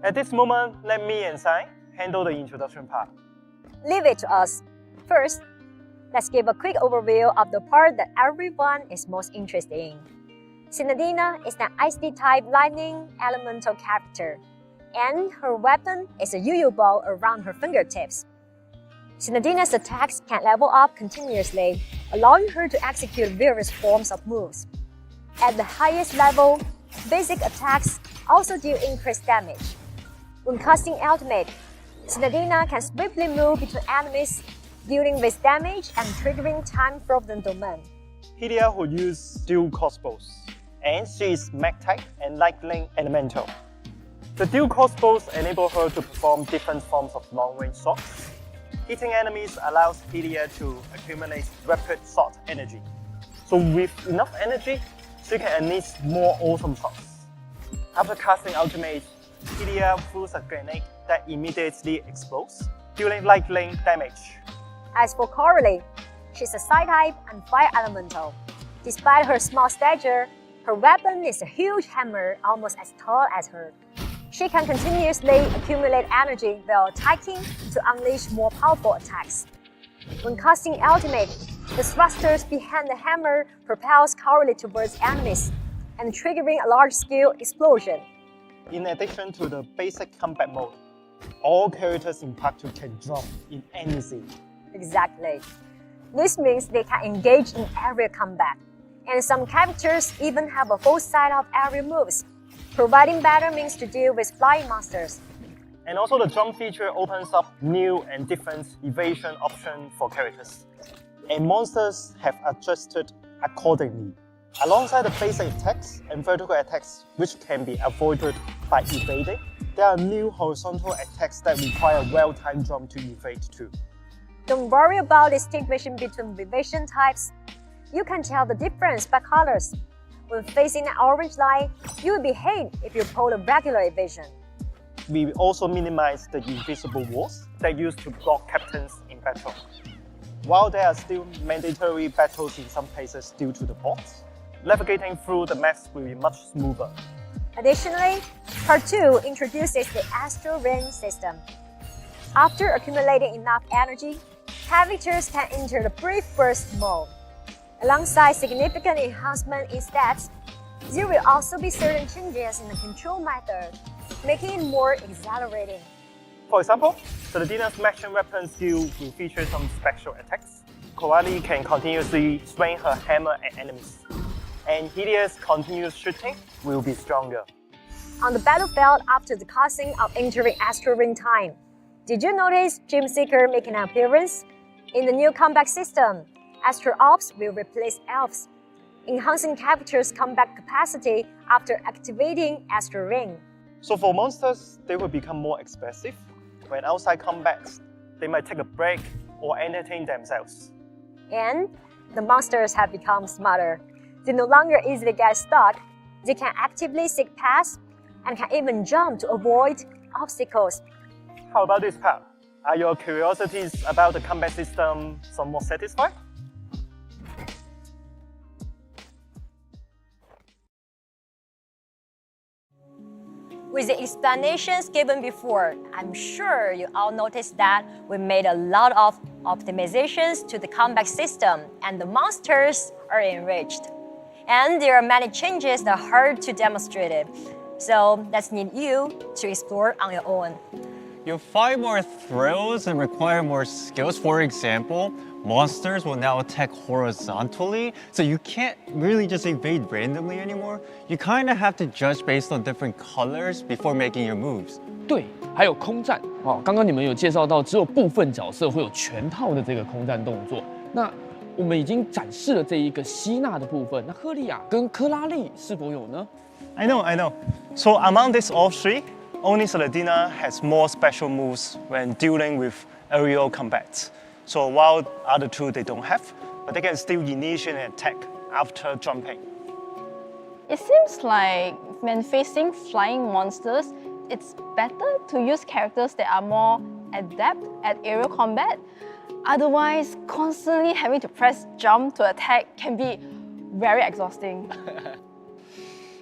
At this moment, let me and Sai handle the introduction part. Leave it to us. First, let's give a quick overview of the part that everyone is most interested in. Sinadina is an ISD-type lightning elemental character, and her weapon is a yu-yu ball around her fingertips. Sinadina's attacks can level up continuously, allowing her to execute various forms of moves. At the highest level, basic attacks also deal increased damage. When casting ultimate, Sinadina can swiftly move between enemies, dealing with damage and triggering time-frozen domain. Hylia will use dual crossbows, and she is mag-type and lightning elemental. The dual crossbows enable her to perform different forms of long-range shots. Hitting enemies allows Hylia to accumulate rapid shot energy. So with enough energy, she can unleash more awesome shots. After casting ultimate, Hylia throws a grenade that immediately explodes, dealing lightning damage. As for Coralie, she's a Psy-type and fire elemental. Despite her small stature, her weapon is a huge hammer almost as tall as her. She can continuously accumulate energy while attacking to unleash more powerful attacks. When casting ultimate, the thrusters behind the hammer propels Coralie towards enemies and triggering a large-scale explosion. In addition to the basic combat mode, all characters in Part 2 can jump in any scene. Exactly. This means they can engage in aerial combat, and some characters even have a full set of aerial moves, providing better means to deal with flying monsters. And also the jump feature opens up new and different evasion options for characters. And monsters have adjusted accordingly. Alongside the basic attacks and vertical attacks, which can be avoided by evading, there are new horizontal attacks that require well-timed jump to evade too. Don't worry about distinguishing between evasion types. You can tell the difference by colors. When facing an orange line, you will be hit if you pull a regular evasion. We also minimize the invisible walls that used to block captains in battle. While there are still mandatory battles in some places due to the bots, navigating through the maps will be much smoother. Additionally, Part 2 introduces the Astral Ring system. After accumulating enough energy, characters can enter the brief burst mode. Alongside significant enhancement in stats, there will also be certain changes in the control method, making it more exhilarating. For example, Sinadina's maximum weapon skill will feature some special attacks. Coralie can continuously swing her hammer at enemies, and Hylia's continuous shooting will be stronger. On the battlefield after the casting of entering Astral Ring time, did you notice Gem Seeker making an appearance? In the new combat system, Astral Ops will replace Elves, enhancing characters' combat capacity after activating Astral Ring. So for monsters, they will become more expressive. When outside combat, they might take a break or entertain themselves. And the monsters have become smarter. They no longer easily get stuck. They can actively seek paths and can even jump to avoid obstacles. How about this part? Are your curiosities about the combat system somewhat satisfied? With the explanations given before, I'm sure you all noticed that we made a lot of optimizations to the combat system and the monsters are enriched. And there are many changes that are hard to demonstrate it. So let's need you to explore on your own. you'll find more thrills and require more skills. For example, monsters will now attack horizontally, so you can't really just evade randomly anymore. You kind of have to judge based on different colors before making your moves. 对，还有空战哦，刚刚你们有介绍到，只有部分角色会有全套的这个空战动作。那我们已经展示了这一个吸纳的部分，那赫利亚跟科拉利是否有呢？ I know. So among these all three, only Saladina has more special moves when dealing with aerial combat. So while other two they don't have, but they can still initiate an attack after jumping. It seems like when facing flying monsters, it's better to use characters that are more adept at aerial combat. Otherwise, constantly having to press jump to attack can be very exhausting.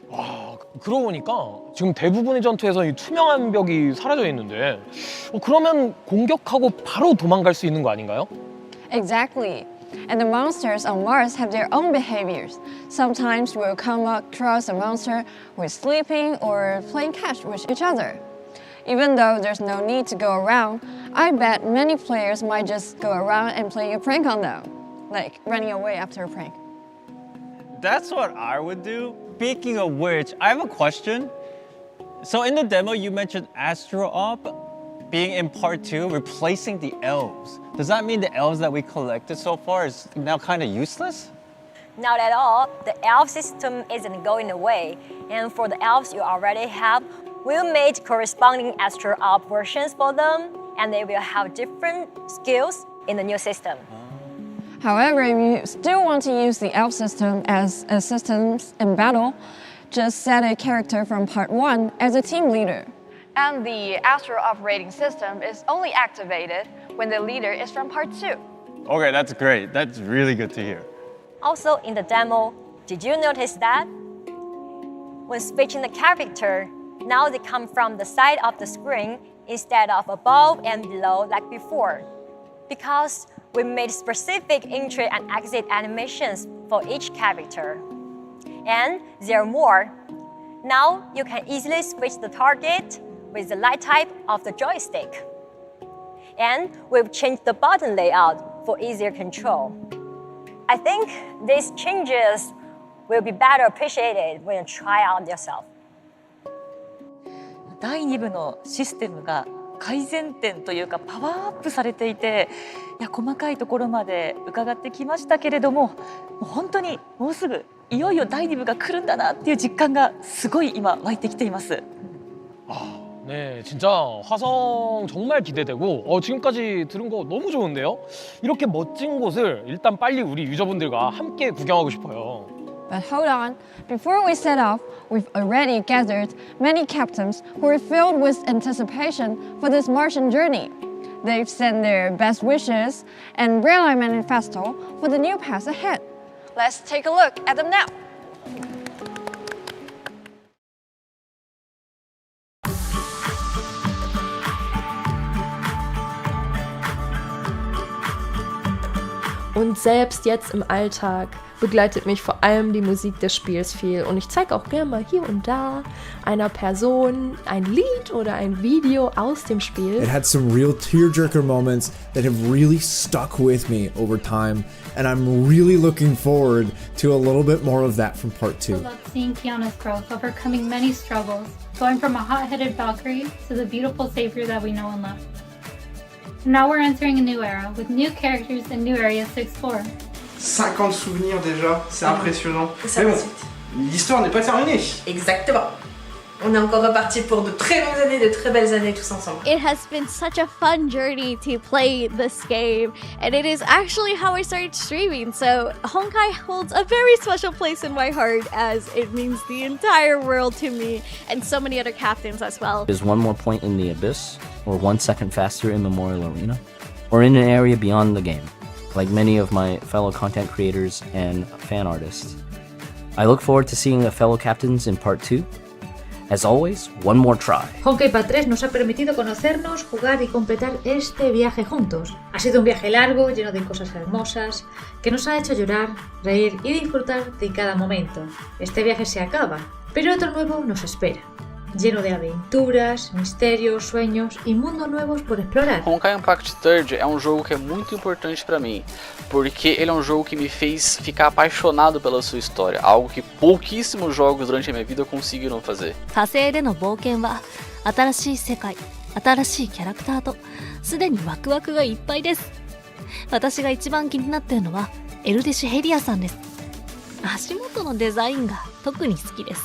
와, 그러고 보니까 지금 대부분의 전투에서 이 투명한 벽이 사라져 있는데 그러면 공격하고 바로 도망갈 수 있는 거 아닌가요? Exactly. And the monsters on Mars have their own behaviors. Sometimes we'll come across a monster who is sleeping or playing catch with each other. Even though there's no need to go around, I bet many players might just go around and play a prank on them, like running away after a prank. That's what I would do. Speaking of which, I have a question. So in the demo, you mentioned Astro Op being in part 2, replacing the elves. Does that mean the elves that we collected so far is now kind of useless? Not at all. The elf system isn't going away. And for the elves you already have, we'll make corresponding Astro Op versions for them, and they will have different skills in the new system. However, if you still want to use the elf system as assistance in battle, just set a character from part 1 as a team leader. And the Astro operating system is only activated when the leader is from part 2. Okay, that's great. That's really good to hear. Also in the demo, did you notice that? When switching the character, now they come from the side of the screen instead of above and below like before. Because we made specific entry and exit animations for each character. And there are more. Now you can easily switch the target with the light type of the joystick. And we've changed the button layout for easier control. I think these changes will be better appreciated when you try out yourself. 第2部のシステムが改善点というかパワーアップされていて、いや細かいところまで伺ってきましたけれども、もう本当にもうすぐいよいよ第2部が来るんだなっていう実感がすごい今湧いてきています。 네, 진짜 화성 정말 기대되고 지금까지 들은 거 너무 좋은데요? 이렇게 멋진 곳을 일단 빨리 우리 유저분들과 함께 구경하고 싶어요. But hold on, before we set off, we've already gathered many captains who are filled with anticipation for this Martian journey. They've sent their best wishes and real-time manifesto for the new path ahead. Let's take a look at them now. Und selbst jetzt im Alltag begleitet mich vor allem die Musik des Spiels viel. Und ich zeige auch gerne mal hier und da einer Person ein Lied oder ein Video aus dem Spiel. It had some real tearjerker moments that have really stuck with me over time. And I'm really looking forward to a little bit more of that from part 2. I love seeing Kiana's growth, overcoming many struggles, going from a hot-headed Valkyrie to the beautiful savior that we know and love. Now we're entering a new era with new characters and new areas to explore. 50 souvenirs déjà, c'est impressionnant. Mais bon, l'histoire n'est pas terminée. Exactement. On est encore reparti pour de très longues années, de très belles années tous ensemble. It has been such a fun journey to play this game, and it is actually how I started streaming, so Honkai holds a very special place in my heart as it means the entire world to me and so many other captains as well. Is one more point in the abyss, or 1 second faster in Memorial Arena, or in an area beyond the game, like many of my fellow content creators and fan artists. I look forward to seeing the fellow captains in part 2. As always, one more try. Honkai Impact 3 nos ha permitido conocernos, jugar y completar este viaje juntos. Ha sido un viaje largo, lleno de cosas hermosas, que nos ha hecho llorar, reír y disfrutar de cada momento. Este viaje se acaba, pero otro nuevo nos espera. lleno de aventuras, misterios, sueños y mundos nuevos por explorar. Honkai Impact 3rd é um jogo que é muito importante para mim, porque ele é um jogo que me fez ficar apaixonado pela sua história, algo que pouquíssimos jogos durante a minha vida conseguiram fazer. 火星での冒険は新しい世界、新しいキャラクターとすでにワクワクがいっぱいです。私が一番気になっているのはエルデシュヘリアさんです。足元のデザインが特に好きです。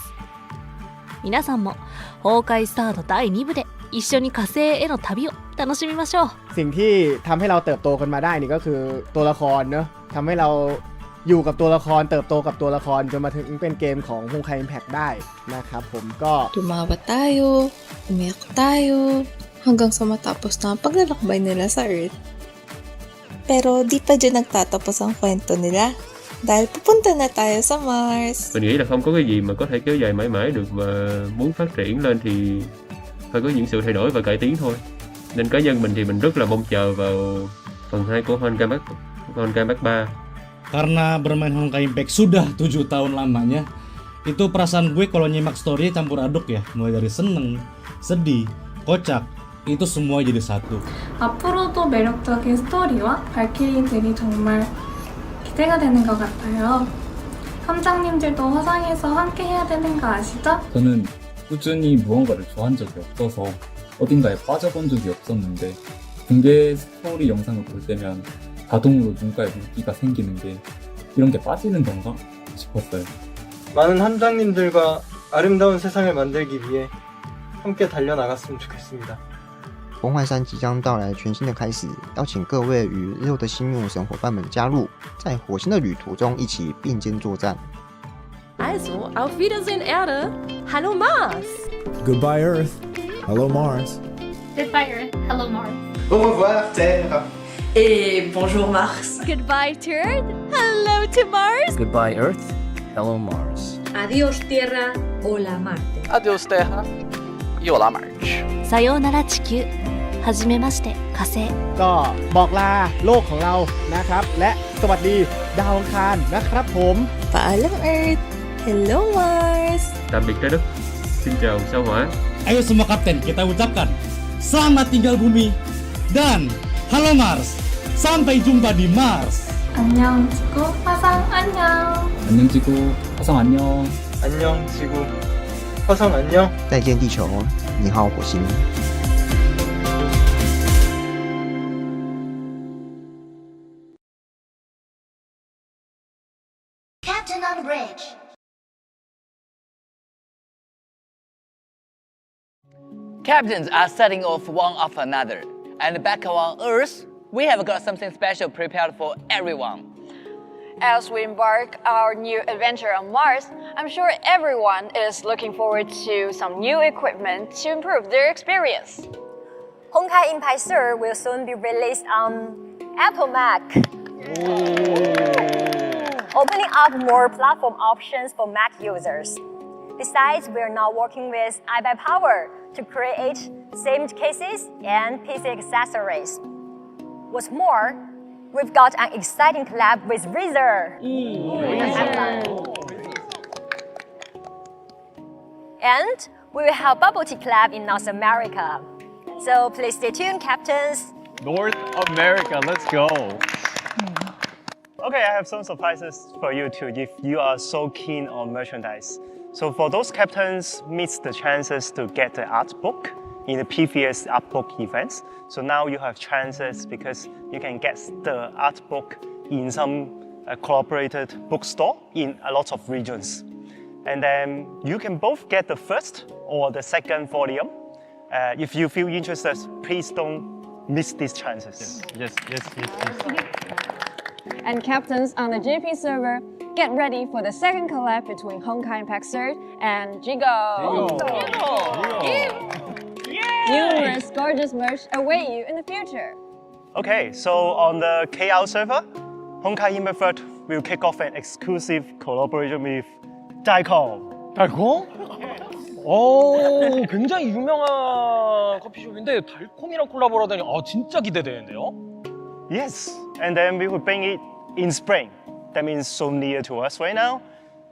皆さんも崩壊スタート第2部で一緒に火星への旅を楽しみましょう。สิ่งที่ทำให้เราเติบโตกันมาได้นี่ก็คือตัวละครเนอะทำให้เราอยู่กับตัวละครเติบโตกับตัวละครจนมาถึงเป็นเกมของ Honkai Impact ได้นะครับผมก็ Tumawa tayo, umiyak tayo, hanggang sa matapos na ang paglalakbay nila sa Earth. Pero di pa dyan nagtatapos ang kwento nila. Dahil pupunta na tayo sa Mars. Mình nghĩ là không có cái gì mà có thể kéo dài mãi mãi được, và muốn phát triển lên thì phải có những sự thay đổi và cải tiến thôi. Nên cá nhân mình thì mình rất là mong chờ vào phần 2 của Honkai Impact 3. Karena bermain Honkai Impact sudah 7 tahun lamanya, itu perasaan gue kalau nyimak story campur aduk ya. Mulai dari seneng, sedih, kocak, itu semua jadi satu. 앞으로도 매력적인 스토리와 발키리들이 정말 기대가 되는 것 같아요. 함장님들도 화상에서 함께 해야 되는 거 아시죠? 저는 꾸준히 무언가를 좋아한 적이 없어서 어딘가에 빠져본 적이 없었는데 붕괴 스토리 영상을 볼 때면 자동으로 눈가에 물기가 생기는 게 이런 게 빠지는 건가 싶었어요. 많은 함장님들과 아름다운 세상을 만들기 위해 함께 달려나갔으면 좋겠습니다. 崩坏3即将到来全新的开始，邀请各位与日后的新牧神伙伴们加入，在火星的旅途中一起并肩作战。Also, auf Wiedersehen Erde, hallo Mars! Goodbye Earth, hello Mars. Goodbye Earth, hello Mars. Au revoir Terre. Et bonjour Mars. Goodbye to Earth, hello to Mars. Goodbye Earth, hello Mars. Adiós Tierra, hola Marte. Adeus Terra e olá Marte. さようなら地球、はじめまして火星。 ก็บอกลาโลกของเรานะครับและสวัสดีดาวอังคารนะครับผม Paalam Earth, hello Mars. Tạm biệt trái đất. Xin chào sao hỏa. Ayo semua kapten kita ucapkan selamat tinggal bumi dan halo Mars. Sampai jumpa di Mars. 안녕 지구, 화상 안녕. 안녕 지구, 화상 안녕. 안녕 지구, 화상 안녕. 再见地球，你好火星。 Captain on bridge. Captains are setting off one after another, and back on Earth, we have got something special prepared for everyone. As we embark our new adventure on Mars, I'm sure everyone is looking forward to some new equipment to improve their experience. Honkai Impact 3rd will soon be released on Apple Mac. Opening up more platform options for Mac users. Besides, we're now working with iPad Power to create themed cases and PC accessories. What's more, we've got an exciting collab with Razer. And we will have Bubble Tea collab in North America. So please stay tuned, captains. North America, let's go. Okay, I have some surprises for you too if you are so keen on merchandise. So for those captains missed the chances to get the art book in the previous art book events. So now you have chances because you can get the art book in some collaborated bookstore in a lot of regions. And then you can both get the first or the second volume. If you feel interested, please don't miss these chances. Yes. And captains on the JP server, get ready for the second collab between Honkai Impact 3rd and Jigo. Numerous gorgeous merch await you in the future. Okay, so on the KL server, Honkai Impact 3rd will kick off an exclusive collaboration with zKodla. 달콤? 오, 굉장히 유명한 커피숍인데 달콤이랑 콜라보를 하다니 진짜 기대되는데요? Yes, and then we will bring it in spring. That means so near to us right now.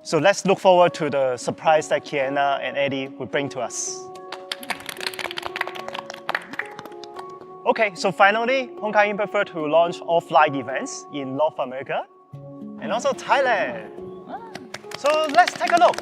So let's look forward to the surprise that Kiana and Eddie will bring to us. Okay, so finally, Honkai Impact 3rd will launch offline events in North America and also Thailand. So let's take a look.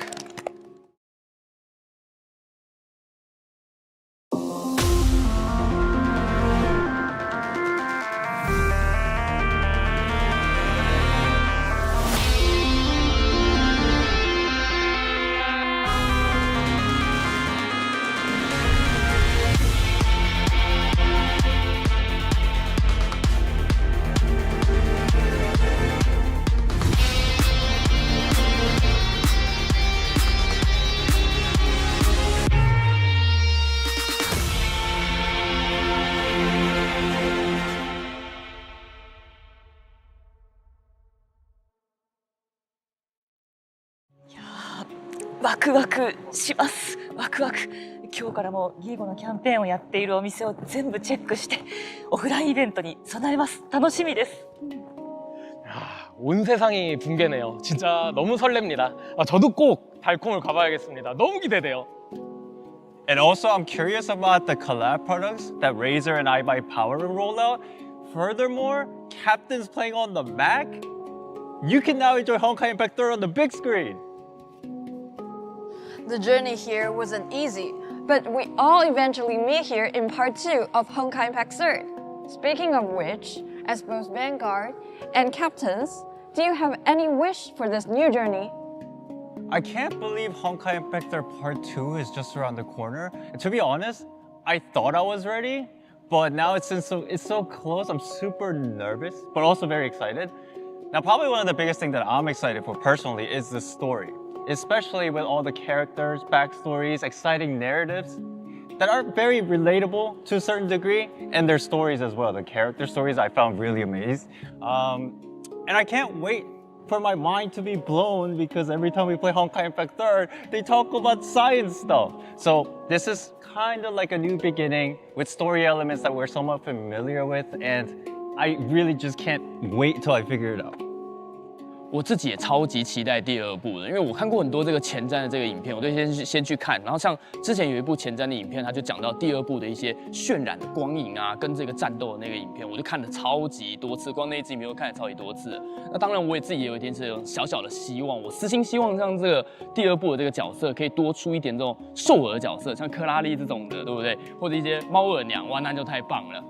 ワクワクします。ワクワク。今日からもギーゴのキャンペーンをやっているお店を全部チェックしてオフラインイベントに備えます。楽しみです。온 세상이 붕괴네요. 진짜 너무 설렙니다. 저도 꼭 달콤을 가봐야겠습니다. 너무 기대돼요. And also, I'm curious about the collab products that Razer and iBuy Power will roll out. Furthermore, Captain's playing on the Mac. You can now enjoy Honkai Impact 3rd on the big screen. The journey here wasn't easy, but we all eventually meet here in part 2 of Honkai Impact 3rd. Speaking of which, as both Vanguard and Captains, do you have any wish for this new journey? I can't believe Honkai Impact 3rd part 2 is just around the corner. And to be honest, I thought I was ready, but now it's so close, I'm super nervous, but also very excited. Now, probably one of the biggest things that I'm excited for personally is the story, especially with all the characters, backstories, exciting narratives that are very relatable to a certain degree, and their stories as well. The character stories I found really amazing. And I can't wait for my mind to be blown because every time we play Honkai Impact 3rd, they talk about science stuff. So this is kind of like a new beginning with story elements that we're somewhat familiar with, and I really just can't wait till I figure it out. 我自己也超级期待第2部的，因为我看过很多这个前瞻的这个影片，我就先去看。然后像之前有一部前瞻的影片，他就讲到第2部的一些渲染的光影啊，跟这个战斗的那个影片，我就看了超级多次，光那一支影片我看了超级多次。那当然我也自己也有一点这种小小的希望，我私心希望像这个第2部的这个角色可以多出一点这种兽耳角色，像克拉丽这种的，对不对？或者一些猫耳娘，哇，那就太棒了。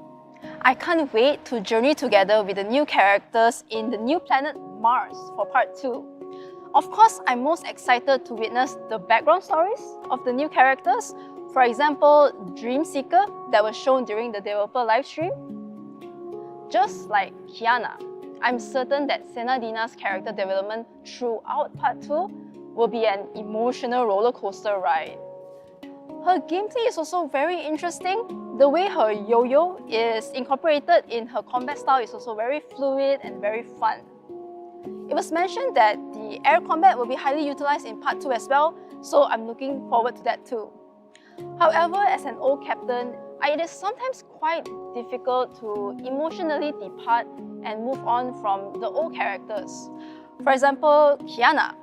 I can't wait to journey together with the new characters in the new planet Mars for part 2. Of course, I'm most excited to witness the background stories of the new characters. For example, Dream Seeker that was shown during the developer livestream. Just like Kiana, I'm certain that Senadina's character development throughout part 2 will be an emotional roller coaster ride. Her gameplay is also very interesting. The way her yo-yo is incorporated in her combat style is also very fluid and very fun. It was mentioned that the air combat will be highly utilized in part 2 as well, so I'm looking forward to that too. However, as an old captain, it is sometimes quite difficult to emotionally depart and move on from the old characters. For example, Kiana.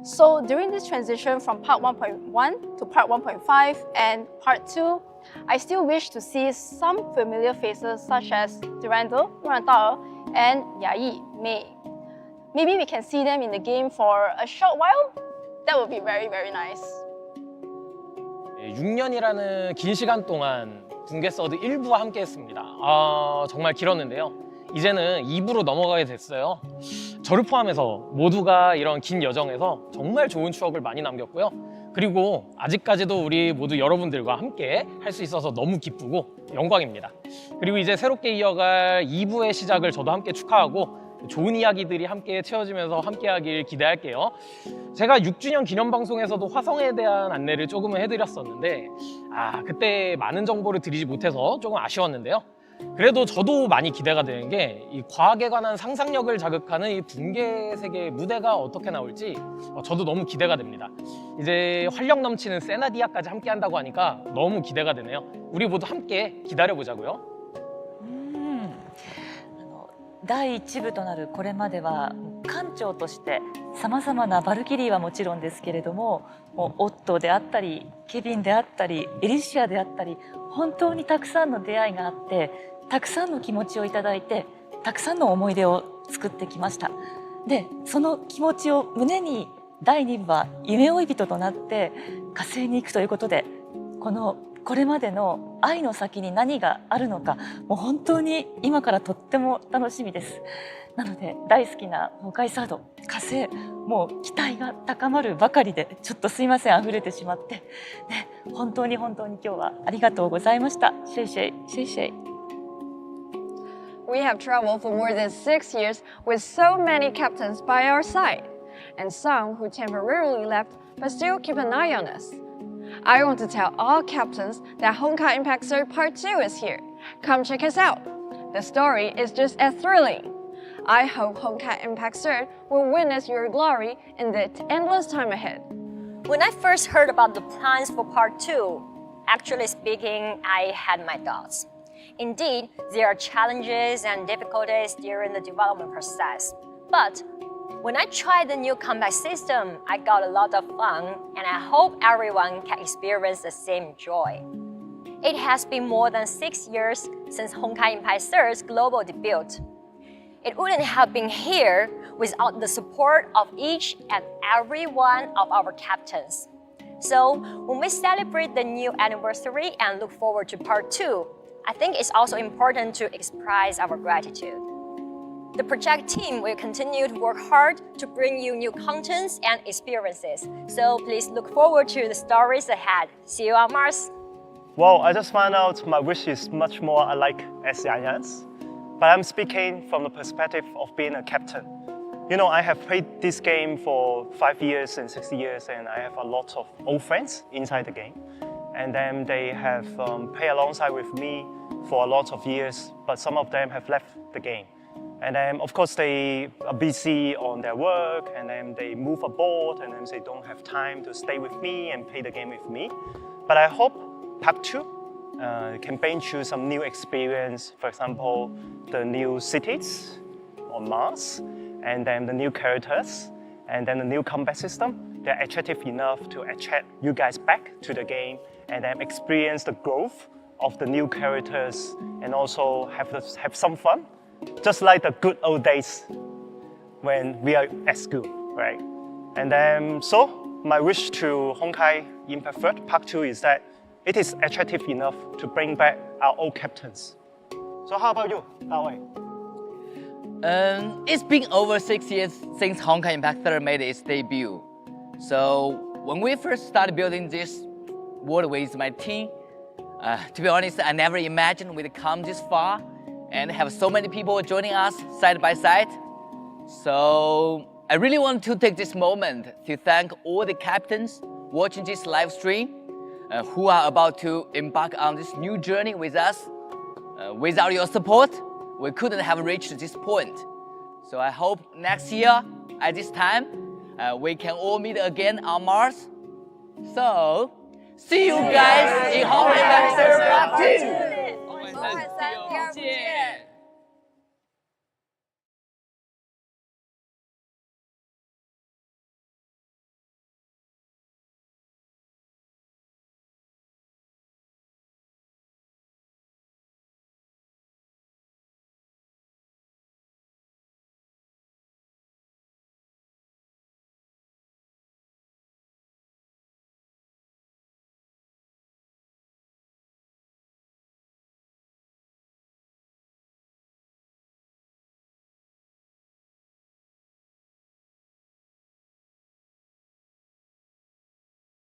So during this transition from part 1.1 to part 1.5 and part 2, I still wish to see some familiar faces such as Durandal, Murantao, and Yai, Mei. Maybe we can see them in the game for a short while? That would be very, very nice. 6년이라는 긴 시간 동안 붕괴 3rd 1부와 함께 했습니다. 정말 길었는데요. 이제는 2부로 넘어가게 됐어요. 저를 포함해서 모두가 이런 긴 여정에서 정말 좋은 추억을 많이 남겼고요. 그리고 아직까지도 우리 모두 여러분들과 함께 할 수 있어서 너무 기쁘고 영광입니다. 그리고 이제 새롭게 이어갈 2부의 시작을 저도 함께 축하하고 좋은 이야기들이 함께 채워지면서 함께하길 기대할게요. 제가 6주년 기념 방송에서도 화성에 대한 안내를 조금은 해드렸었는데 그때 많은 정보를 드리지 못해서 조금 아쉬웠는데요. 그래도 저도 많이 기대가 되는 게 이 과학에 관한 상상력을 자극하는 이 붕괴 세계의 무대가 어떻게 나올지 저도 너무 기대가 됩니다. 이제 활력 넘치는 세나디아까지 함께 한다고 하니까 너무 기대가 되네요. 우리 모두 함께 기다려보자고요. 第1部となるこれまではか艦長としてさまざまなバルキリーはもちろんですけれども、オットーであったりケビンであったりエリシアであったり、本当にたくさんの出会いがあって、たくさんの気持ちをいただいて、たくさんの思い出を作ってきました。でその気持ちを胸に第2部は夢追い人となって火星に行くということで、これまでの愛の先に何があるのか、もう本当に今からとっても楽しみです。なので大好きな崩壊サード火星、もう期待が高まるばかりで、ちょっとすいません溢れてしまって、ね、本当に今日はありがとうございました。シェイシェイシェイシェイ。We have traveled for more than 6 years with so many captains by our side, and some who temporarily left but still keep an eye on us. I want to tell all captains that Honkai Impact 3rd Part 2 is here. Come check us out. The story is just as thrilling. I hope Honkai Impact 3rd will witness your glory in the endless time ahead. When I first heard about the plans for Part 2, actually speaking, I had my doubts. Indeed, there are challenges and difficulties during the development process. But when I tried the new combat system, I got a lot of fun, and I hope everyone can experience the same joy. It has been more than 6 years since Honkai Impact 3rd's global debut. It wouldn't have been here without the support of each and every one of our captains. So, when we celebrate the new anniversary and look forward to Part 2, I think it's also important to express our gratitude. The project team will continue to work hard to bring you new contents and experiences. So please look forward to the stories ahead. See you on Mars. Well, I just found out my wish is much more alike as Yanyan's, but I'm speaking from the perspective of being a captain. You know, I have played this game for 5 years and 6 years, and I have a lot of old friends inside the game. And then they have played alongside with me for a lot of years, but some of them have left the game. And then, of course, they are busy on their work, and then they move abroad, and then they don't have time to stay with me and play the game with me. But I hope Part 2 can bring you some new experience. For example, the new cities on Mars, and then the new characters, and then the new combat system. They're attractive enough to attract you guys back to the game, and then experience the growth of the new characters, and also have some fun. Just like the good old days when we are at school, right? And then, so my wish to Honkai Impact 3rd Part 2 is that it is attractive enough to bring back our old captains. So how about you, Dawei? It's been over 6 years since Honkai Impact 3rd made its debut. So when we first started building this world with my team, to be honest, I never imagined we'd come this far and have so many people joining us side by side. So I really want to take this moment to thank all the captains watching this live stream who are about to embark on this new journey with us. Without your support, we couldn't have reached this point. So I hope next year at this time we can all meet again on Mars. So see you guys in Honkai Impact 3rd Part 2!